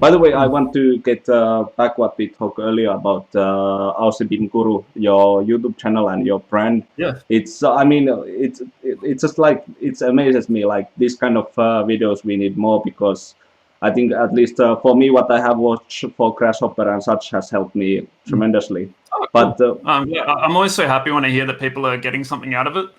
By the way, I want to get back what we talked earlier about Aussie BIM Guru, your YouTube channel and your brand. Yeah. It's, I mean, it's just like, it amazes me, like this kind of videos we need more, because I think at least for me, what I have watched for Grasshopper and such has helped me tremendously. Oh, But cool. Yeah, I'm always so happy when I hear that people are getting something out of it.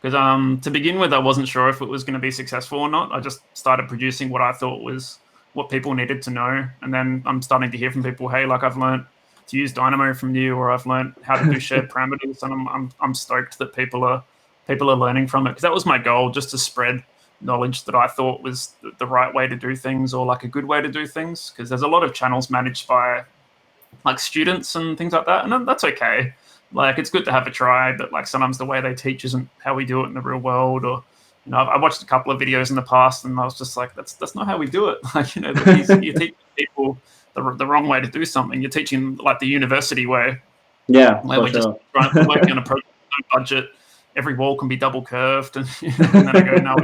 Because to begin with, I wasn't sure if it was going to be successful or not. I just started producing what I thought was what people needed to know. And then I'm starting to hear from people, hey, like I've learned to use Dynamo from you, or I've learned how to do shared parameters. And I'm stoked that people are learning from it. Because that was my goal, just to spread knowledge that I thought was the right way to do things, or like a good way to do things. Because there's a lot of channels managed by like students and things like that. And that's okay. Like, it's good to have a try, but like sometimes the way they teach isn't how we do it in the real world. Or, you know, I watched a couple of videos in the past and I was just like, that's not how we do it. Like, you know, you teach people the wrong way to do something. You're teaching like the university way. yeah, Where we're sure. just working on a project, no budget. Every wall can be double curved. And, you know, and then I go, no,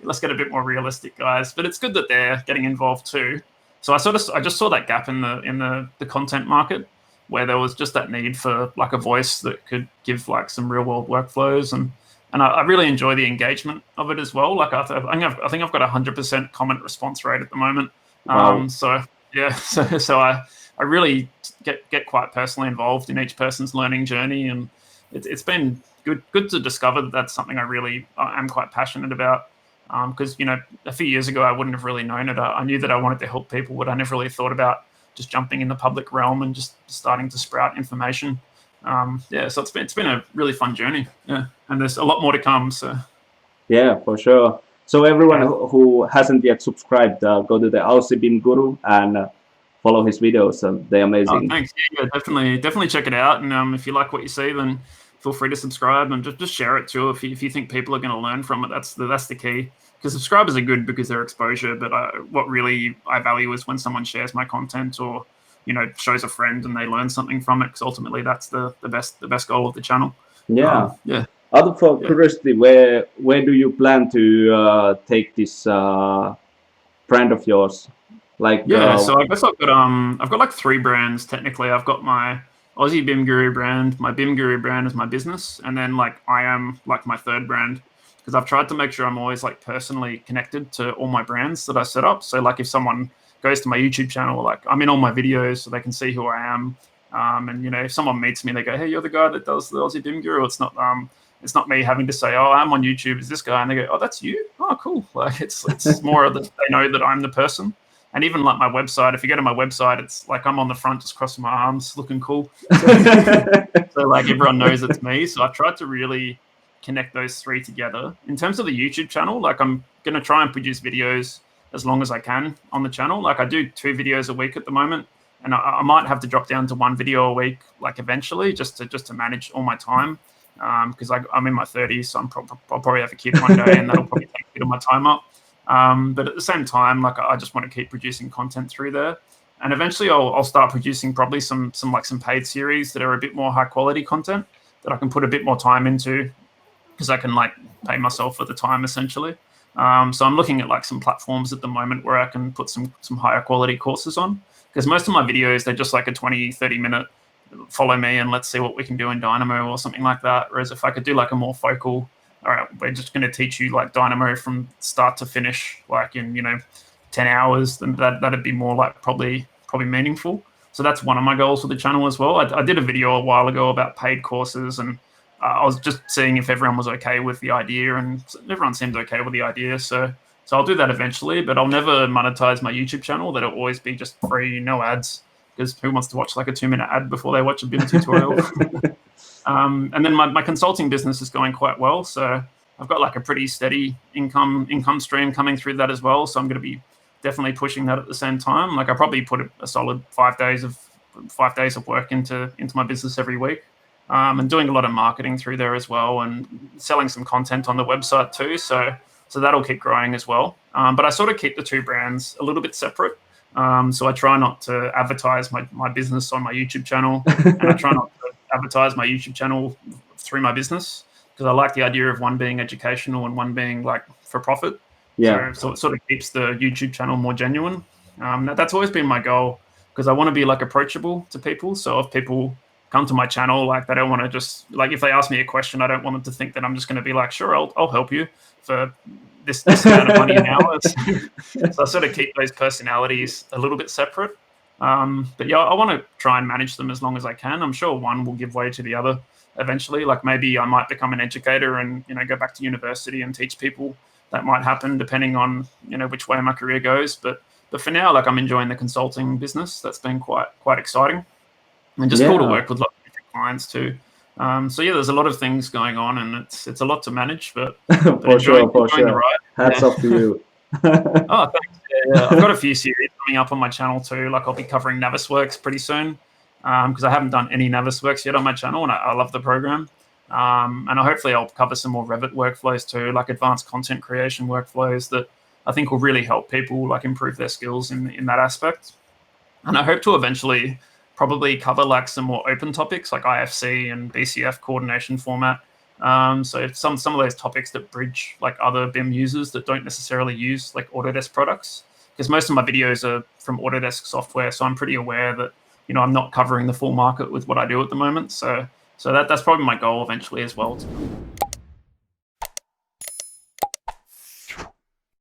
let's get a bit more realistic, guys. But it's good that they're getting involved too. So I just saw that gap in the content market, where there was just that need for like a voice that could give like some real world workflows, and I really enjoy the engagement of it as well. Like I think I've got 100% comment response rate at the moment. Wow. So yeah, so I really get quite personally involved in each person's learning journey, and it's been good to discover that that's something I am quite passionate about. Because, you know, a few years ago I wouldn't have really known it. I knew that I wanted to help people, but I never really thought about just jumping in the public realm and just starting to sprout information. Yeah, so it's been a really fun journey. Yeah, and there's a lot more to come. So yeah, for sure. So everyone who hasn't yet subscribed, go to the Aussie BIM Guru and follow his videos. They're amazing. Oh, thanks. Yeah, definitely check it out. And if you like what you see, then feel free to subscribe and just share it too. If you think people are going to learn from it, that's the key. Because subscribers are good because they're exposure, but what really I value is when someone shares my content, or, you know, shows a friend and they learn something from it. Because ultimately, that's the best goal of the channel. Yeah. Yeah. Out of curiosity, where do you plan to take this brand of yours? Like, yeah, so I guess I've got like 3 brands technically. I've got my Aussie BIM Guru brand, my BIM Guru brand is my business, and then like I am like my 3rd brand, because I've tried to make sure I'm always like personally connected to all my brands that I set up. So like if someone goes to my YouTube channel, like I'm in all my videos so they can see who I am. And, you know, if someone meets me, they go, hey, you're the guy that does the Aussie BIM Guru. It's not me having to say, oh, I'm on YouTube, is this guy? And they go, oh, that's you? Oh, cool. Like it's more of that they know that I'm the person. And even like my website, if you go to my website, it's like I'm on the front just crossing my arms looking cool. So like everyone knows it's me. So I tried to really connect those 3 together. In terms of the YouTube channel, like I'm going to try and produce videos as long as I can on the channel. Like I do 2 videos a week at the moment, and I might have to drop down to 1 video a week, like eventually, just to manage all my time. Because I'm in my 30s, so I'll probably have a kid one day, and that'll probably take a bit of my time up. But at the same time, like I just want to keep producing content through there, and eventually I'll start producing probably some paid series that are a bit more high quality content that I can put a bit more time into, because I can like pay myself for the time essentially. So I'm looking at like some platforms at the moment where I can put some higher quality courses on, because most of my videos, they're just like a 20-30 minute follow me and let's see what we can do in Dynamo or something like that. Whereas if I could do like a more focal, all right, we're just going to teach you like Dynamo from start to finish, like in, you know, 10 hours, then that'd be more like probably meaningful. So that's one of my goals for the channel as well. I did a video a while ago about paid courses, and I was just seeing if everyone was okay with the idea, and everyone seemed okay with the idea. So I'll do that eventually, but I'll never monetize my YouTube channel. That'll always be just free, no ads, because who wants to watch like a 2-minute ad before they watch a BIM tutorial? And then my consulting business is going quite well. So I've got like a pretty steady income stream coming through that as well. So I'm going to be definitely pushing that at the same time. Like I probably put a solid 5 days of work into my business every week. And doing a lot of marketing through there as well, and selling some content on the website too. So that'll keep growing as well. But I sort of keep the 2 brands a little bit separate. So I try not to advertise my business on my YouTube channel, and I try not to advertise my YouTube channel through my business, because I like the idea of one being educational and one being like for profit. Yeah. So it sort of keeps the YouTube channel more genuine. That's always been my goal, because I want to be like approachable to people. So if people come to my channel, like they don't want to just like, if they ask me a question, I don't want them to think that I'm just going to be like, sure, I'll help you for this amount of money an hour. So I sort of keep those personalities a little bit separate. But yeah, I want to try and manage them as long as I can. I'm sure one will give way to the other eventually. Like maybe I might become an educator and, you know, go back to university and teach people. That might happen depending on, you know, which way my career goes. But for now, like I'm enjoying the consulting business. That's been quite exciting, and just cool to work with lots of different clients too. So yeah, there's a lot of things going on, and it's a lot to manage, but For sure. the ride. Hats off to you. Oh, thanks. Yeah. I've got a few series coming up on my channel too. Like I'll be covering Navisworks pretty soon, because I haven't done any Navisworks yet on my channel, and I love the program. And hopefully I'll cover some more Revit workflows too, like advanced content creation workflows that I think will really help people like improve their skills in that aspect. And I hope to eventually probably cover like some more open topics like IFC and BCF coordination format. So some of those topics that bridge like other BIM users that don't necessarily use like Autodesk products, because most of my videos are from Autodesk software. So I'm pretty aware that, you know, I'm not covering the full market with what I do at the moment. So that's probably my goal eventually as well, to